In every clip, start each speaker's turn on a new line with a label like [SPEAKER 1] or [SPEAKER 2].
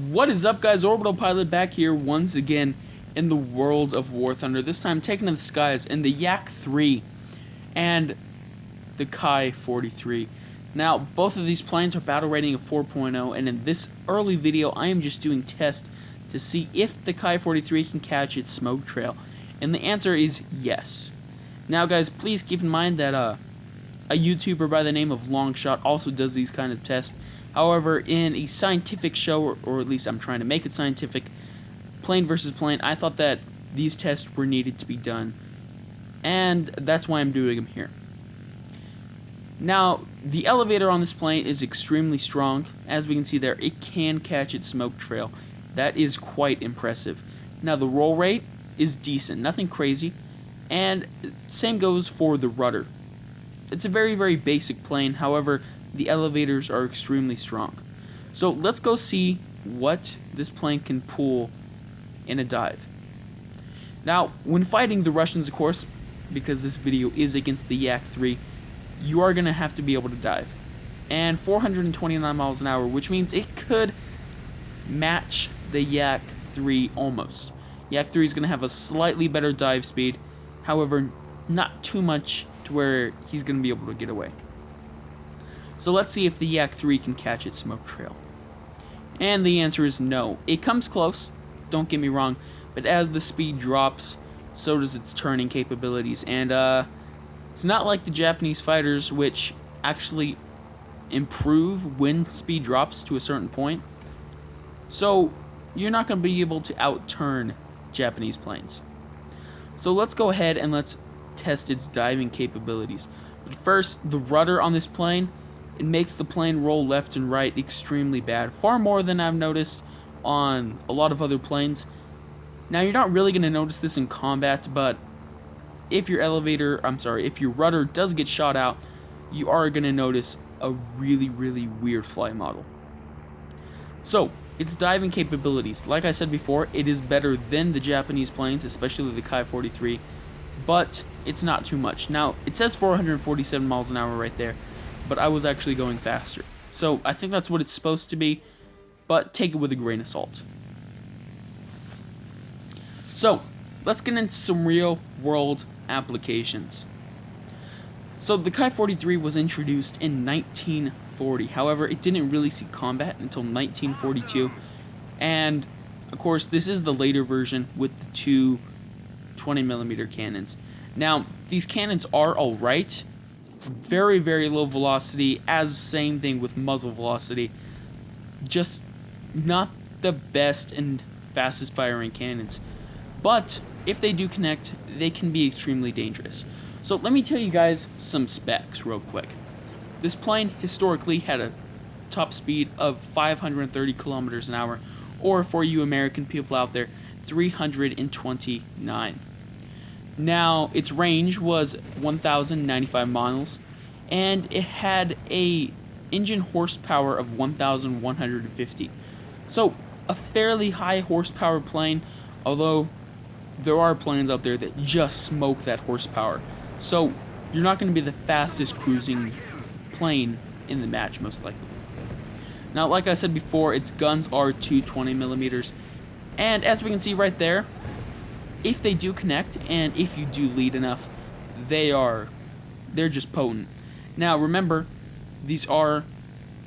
[SPEAKER 1] What is up, guys? Orbital-Pilot back here once again in the world of Warthunder. This time taking to the skies in the KI-43 and the KI-43. Now, both of these planes are battle rating of 4.0, and in this early video, I am just doing tests to see if the KI-43 can catch its smoke trail. And the answer is yes. Now, guys, please keep in mind that a YouTuber by the name of Longshot also does these kind of tests. However, in a scientific show, or at least I'm trying to make it scientific, plane versus plane, I thought that these tests were needed to be done. And that's why I'm doing them here. Now, the elevator on this plane is extremely strong. As we can see there, it can catch its smoke trail. That is quite impressive. Now, the roll rate is decent, nothing crazy. And same goes for the rudder. It's a very, very basic plane. However, the elevators are extremely strong. So let's go see what this plane can pull in a dive. Now, when fighting the Russians, of course, because this video is against the KI-43, you are going to have to be able to dive. And 429 miles an hour, which means it could match the KI-43 almost. KI-43 is going to have a slightly better dive speed, however, not too much to where he's going to be able to get away. So let's see if the KI-43 can catch its smoke trail. And the answer is no. It comes close, don't get me wrong, but as the speed drops, so does its turning capabilities. And it's not like the Japanese fighters, which actually improve when speed drops to a certain point. So you're not going to be able to outturn Japanese planes. So let's go ahead and let's test its diving capabilities. But first, the rudder on this plane, it makes the plane roll left and right extremely bad. Far more than I've noticed on a lot of other planes. Now, you're not really going to notice this in combat, but if your rudder does get shot out, you are going to notice a really, really weird flight model. So, its diving capabilities. Like I said before, it is better than the Japanese planes, especially the KI-43, but it's not too much. Now, it says 447 miles an hour right there, but I was actually going faster. So I think that's what it's supposed to be, but take it with a grain of salt. So let's get into some real world applications. So the KI-43 was introduced in 1940. However, it didn't really see combat until 1942. And of course, this is the later version with the two 20mm cannons. Now, these cannons are alright. Very, very low velocity, as same thing with muzzle velocity. Just not the best and fastest firing cannons. But if they do connect, they can be extremely dangerous. So let me tell you guys some specs real quick. This plane historically had a top speed of 530 kilometers an hour, or for you American people out there, 329. Now, its range was 1,095 miles, and it had a engine horsepower of 1,150. So, a fairly high horsepower plane, although there are planes out there that just smoke that horsepower. So, you're not going to be the fastest cruising plane in the match, most likely. Now, like I said before, its guns are 220mm, and as we can see right there, if they do connect, and if you do lead enough, they're just potent. Now, remember, these are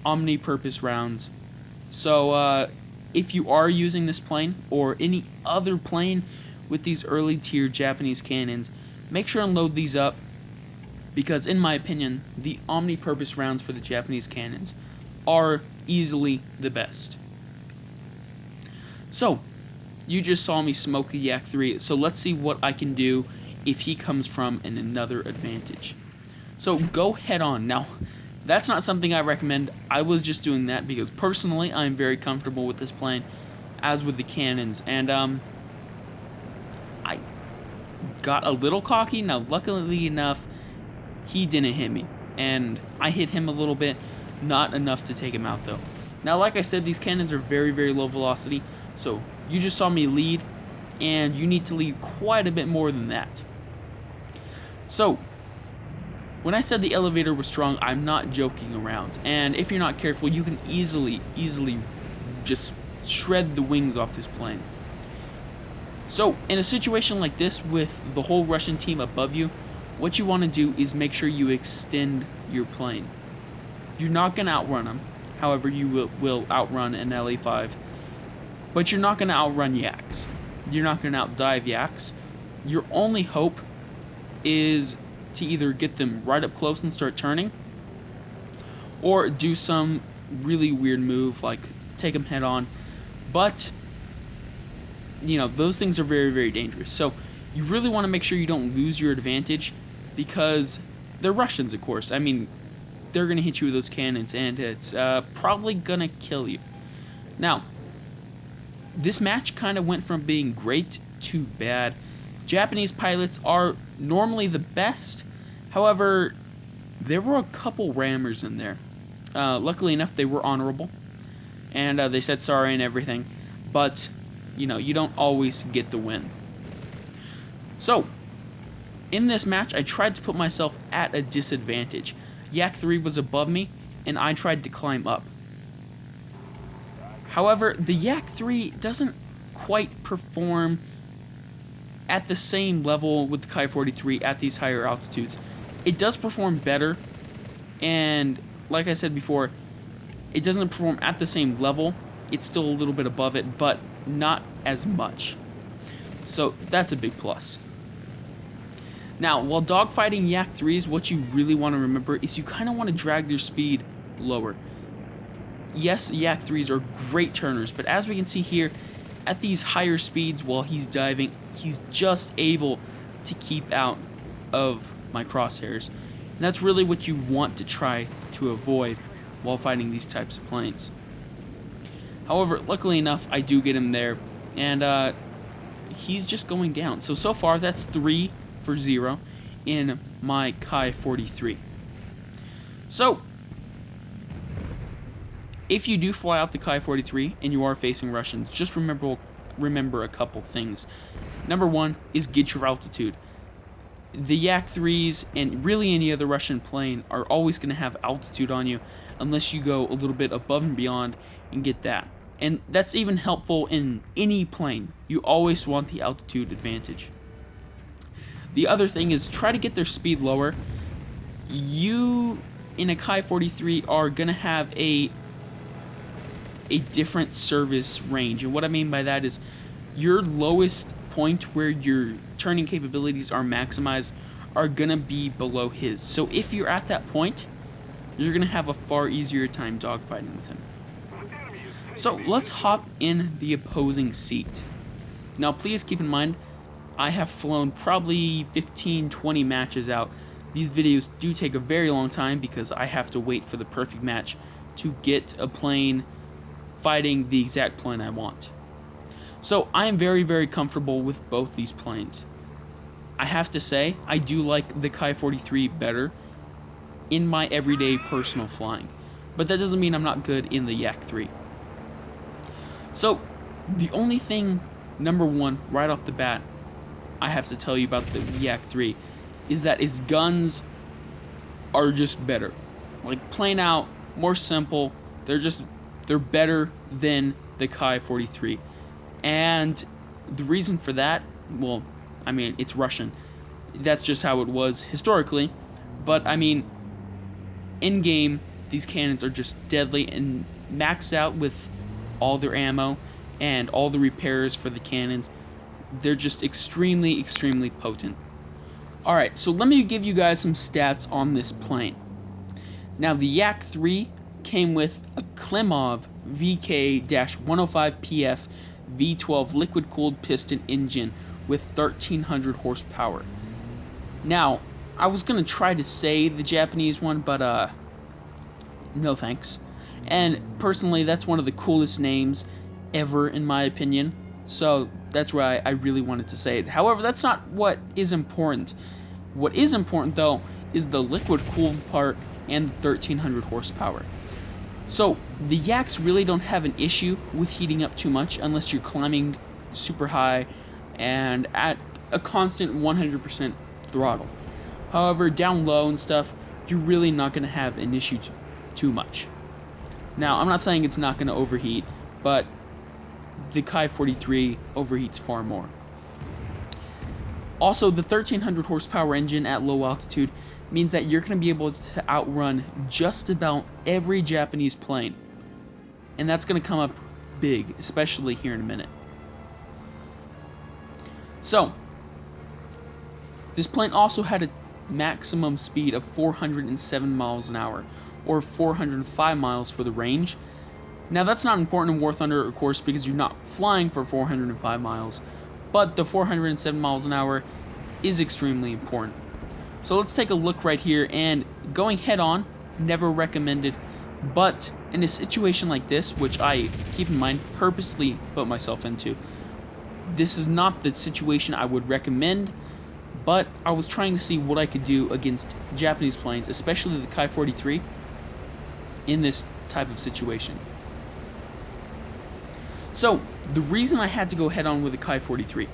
[SPEAKER 1] omni-purpose rounds. So, if you are using this plane, or any other plane with these early tier Japanese cannons, make sure and load these up, because in my opinion, the omni-purpose rounds for the Japanese cannons are easily the best. So, you just saw me smoke a KI-43, so let's see what I can do if he comes from another advantage. So go head on. Now, that's not something I recommend. I was just doing that because personally I'm very comfortable with this plane, as with the cannons. And I got a little cocky. Now, luckily enough, he didn't hit me, and I hit him a little bit, not enough to take him out though. Now, like I said, these cannons are very, very low velocity, so you just saw me lead, and you need to lead quite a bit more than that. So, when I said the elevator was strong, I'm not joking around. And if you're not careful, you can easily just shred the wings off this plane. So, in a situation like this with the whole Russian team above you, what you want to do is make sure you extend your plane. You're not going to outrun them, however you will outrun an LA-5, but you're not going to outrun Yaks. You're not going to outdive Yaks. Your only hope is to either get them right up close and start turning, or do some really weird move like take them head on. But you know, those things are very, very dangerous. So you really want to make sure you don't lose your advantage, because they're Russians, of course. I mean, they're going to hit you with those cannons, and it's probably going to kill you. Now, this match kind of went from being great to bad. Japanese pilots are normally the best. However, there were a couple rammers in there. Luckily enough, they were honorable, and they said sorry and everything. But, you know, you don't always get the win. So, in this match, I tried to put myself at a disadvantage. Yak-3 was above me, and I tried to climb up. However, the Yak-3 doesn't quite perform at the same level with the KI-43 at these higher altitudes. It does perform better, and like I said before, it doesn't perform at the same level. It's still a little bit above it, but not as much. So that's a big plus. Now, while dogfighting Yak-3s, what you really want to remember is you kind of want to drag their speed lower. Yes, Yak-3s are great turners, but as we can see here, at these higher speeds while he's diving, he's just able to keep out of my crosshairs. And that's really what you want to try to avoid while fighting these types of planes. However, luckily enough, I do get him there, and he's just going down. So far, that's 3 for 0 in my KI-43. So, if you do fly out the KI-43 and you are facing Russians, just remember a couple things. Number one is get your altitude. The Yak-3s and really any other Russian plane are always going to have altitude on you unless you go a little bit above and beyond and get that. And that's even helpful in any plane. You always want the altitude advantage. The other thing is try to get their speed lower. You, in a KI-43, are going to have a different service range. And what I mean by that is your lowest point where your turning capabilities are maximized are going to be below his. So if you're at that point, you're going to have a far easier time dogfighting with him. So let's hop in the opposing seat. Now please keep in mind, I have flown probably 15-20 matches out. These videos do take a very long time because I have to wait for the perfect match to get a plane fighting the exact plane I want. So I am very, very comfortable with both these planes. I have to say, I do like the KI-43 better in my everyday personal flying. But that doesn't mean I'm not good in the Yak-3. So, the only thing, number one, right off the bat, I have to tell you about the Yak-3 is that its guns are just better. Like, plain out, more simple, they're better than the KI-43. And the reason for that, well, I mean, it's Russian. That's just how it was historically. But, I mean, in-game, these cannons are just deadly and maxed out with all their ammo and all the repairs for the cannons. They're just extremely, extremely potent. Alright, so let me give you guys some stats on this plane. Now, the Yak-3 came with a Klimov VK-105PF V12 liquid-cooled piston engine with 1,300 horsepower. Now, I was going to try to say the Japanese one, but no thanks. And personally, that's one of the coolest names ever, in my opinion. So that's why I really wanted to say it. However, that's not what is important. What is important, though, is the liquid-cooled part and the 1,300 horsepower. So the Yaks really don't have an issue with heating up too much unless you're climbing super high and at a constant 100% throttle. However, down low and stuff, you're really not going to have an issue too much. Now, I'm not saying it's not going to overheat, but the Ki-43 overheats far more. Also, the 1300 horsepower engine at low altitude means that you're going to be able to outrun just about every Japanese plane. And that's going to come up big, especially here in a minute. So, this plane also had a maximum speed of 407 miles an hour, or 405 miles for the range. Now that's not important in War Thunder, of course, because you're not flying for 405 miles, but the 407 miles an hour is extremely important. So let's take a look right here, and going head on, never recommended, but in a situation like this, which I, keep in mind, purposely put myself into, this is not the situation I would recommend, but I was trying to see what I could do against Japanese planes, especially the Ki-43, in this type of situation. So, the reason I had to go head on with the Ki-43,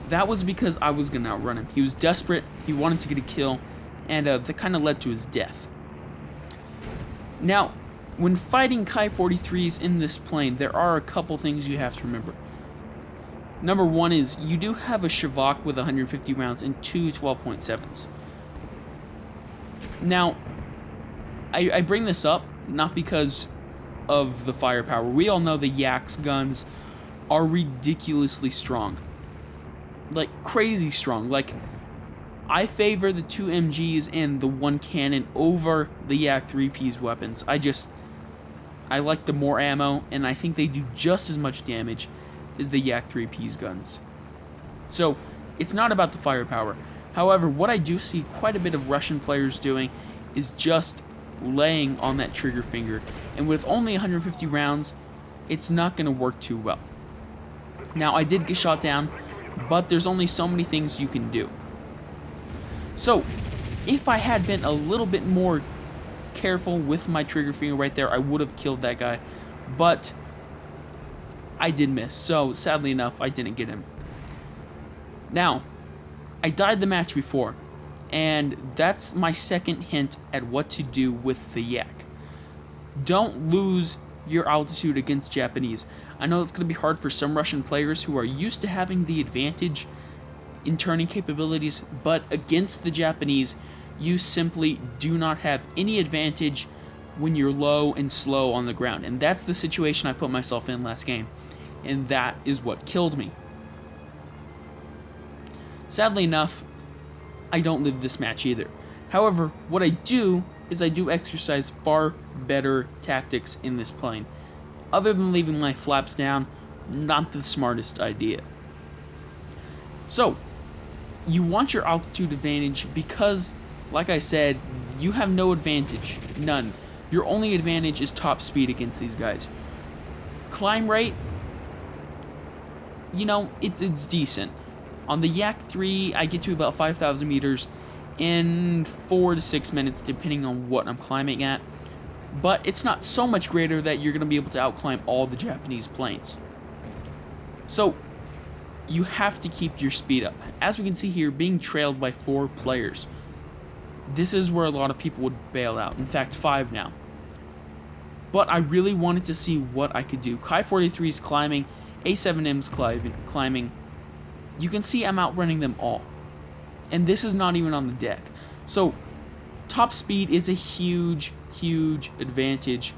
[SPEAKER 1] that was because I was going to outrun him. He was desperate, he wanted to get a kill, and that kind of led to his death. Now, when fighting Ki-43s in this plane, there are a couple things you have to remember. Number one is, you do have a Shavak with 150 rounds and two 12.7s. Now, I bring this up not because of the firepower. We all know the Yak's guns are ridiculously strong. Like, crazy strong. Like, I favor the 2 MGs and the 1 cannon over the Yak 3P's weapons. I like the more ammo, and I think they do just as much damage as the Yak 3P's guns. So, it's not about the firepower. However, what I do see quite a bit of Russian players doing is just laying on that trigger finger. And with only 150 rounds, it's not going to work too well. Now, I did get shot down, but there's only so many things you can do. So, if I had been a little bit more careful with my trigger finger right there, I would have killed that guy. But I did miss, so sadly enough, I didn't get him. Now, I died the match before, and that's my second hint at what to do with the Yak. Don't lose your altitude against Japanese. I know it's going to be hard for some Russian players who are used to having the advantage in turning capabilities, but against the Japanese, you simply do not have any advantage when you're low and slow on the ground. And that's the situation I put myself in last game, and that is what killed me. Sadly enough, I don't live this match either. However, what I do is I do exercise far better tactics in this plane. Other than leaving my flaps down, not the smartest idea. So, you want your altitude advantage because, like I said, you have no advantage. None. Your only advantage is top speed against these guys. Climb rate, you know, it's decent. On the Yak 3, I get to about 5,000 meters in 4 to 6 minutes, depending on what I'm climbing at. But it's not so much greater that you're going to be able to outclimb all the Japanese planes. So, you have to keep your speed up. As we can see here, being trailed by 4 players. This is where a lot of people would bail out. In fact, 5 now. But I really wanted to see what I could do. Ki-43 is climbing, A7M's climbing. You can see I'm outrunning them all. And this is not even on the deck. So, top speed is a huge, huge advantage.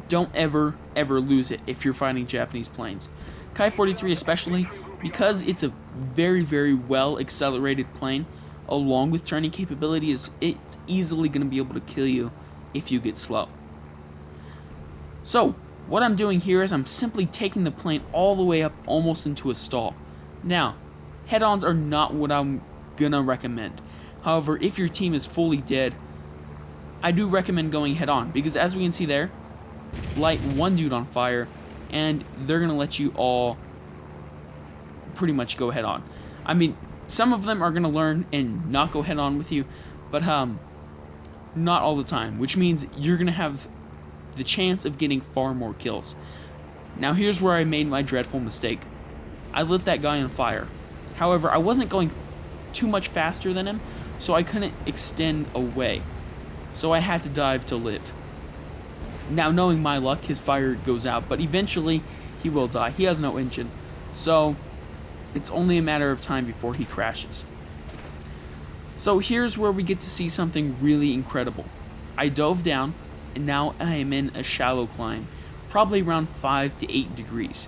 [SPEAKER 1] Don't ever lose it if you're fighting Japanese planes. Ki-43 especially, because it's a very, very well accelerated plane, along with turning capabilities, it's easily going to be able to kill you if you get slow. So, what I'm doing here is I'm simply taking the plane all the way up almost into a stall. Now, head-ons are not what I'm gonna recommend. However, if your team is fully dead, I do recommend going head-on, because as we can see there, light one dude on fire, and they're gonna let you all pretty much go head-on. I mean, some of them are gonna learn and not go head-on with you, but not all the time, which means you're gonna have the chance of getting far more kills. Now here's where I made my dreadful mistake. I lit that guy on fire. However, I wasn't going too much faster than him, so I couldn't extend away. So I had to dive to live. Now, knowing my luck, his fire goes out, but eventually he will die. He has no engine. So, it's only a matter of time before he crashes. So here's where we get to see something really incredible. I dove down, and now I am in a shallow climb, probably around 5 to 8 degrees.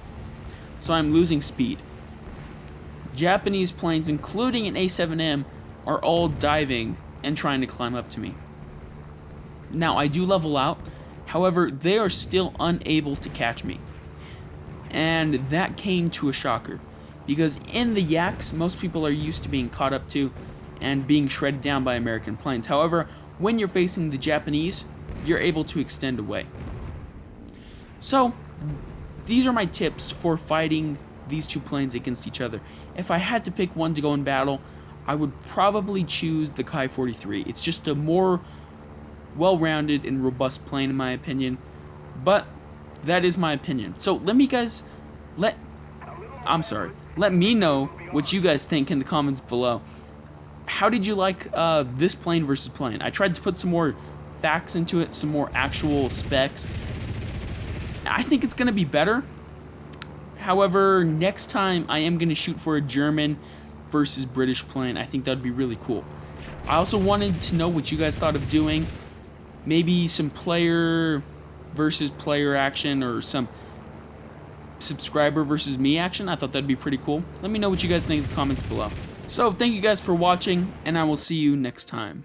[SPEAKER 1] So I'm losing speed. Japanese planes, including an A7M, are all diving and trying to climb up to me. Now I do level out, however, they are still unable to catch me. And that came to a shocker, because in the Yaks, most people are used to being caught up to and being shredded down by American planes. However, when you're facing the Japanese, you're able to extend away. So, these are my tips for fighting these two planes against each other. If I had to pick one to go in battle, I would probably choose the KI-43. It's just a more well-rounded and robust plane in my opinion, but that is my opinion. So let me know what you guys think in the comments below. How did you like this plane versus plane? I tried to put some more facts into it, some more actual specs. I think it's going to be better. However, next time I am going to shoot for a German versus British plane. I think that would be really cool. I also wanted to know what you guys thought of doing. Maybe some player versus player action, or some subscriber versus me action. I thought that'd be pretty cool. Let me know what you guys think in the comments below. So, thank you guys for watching, and I will see you next time.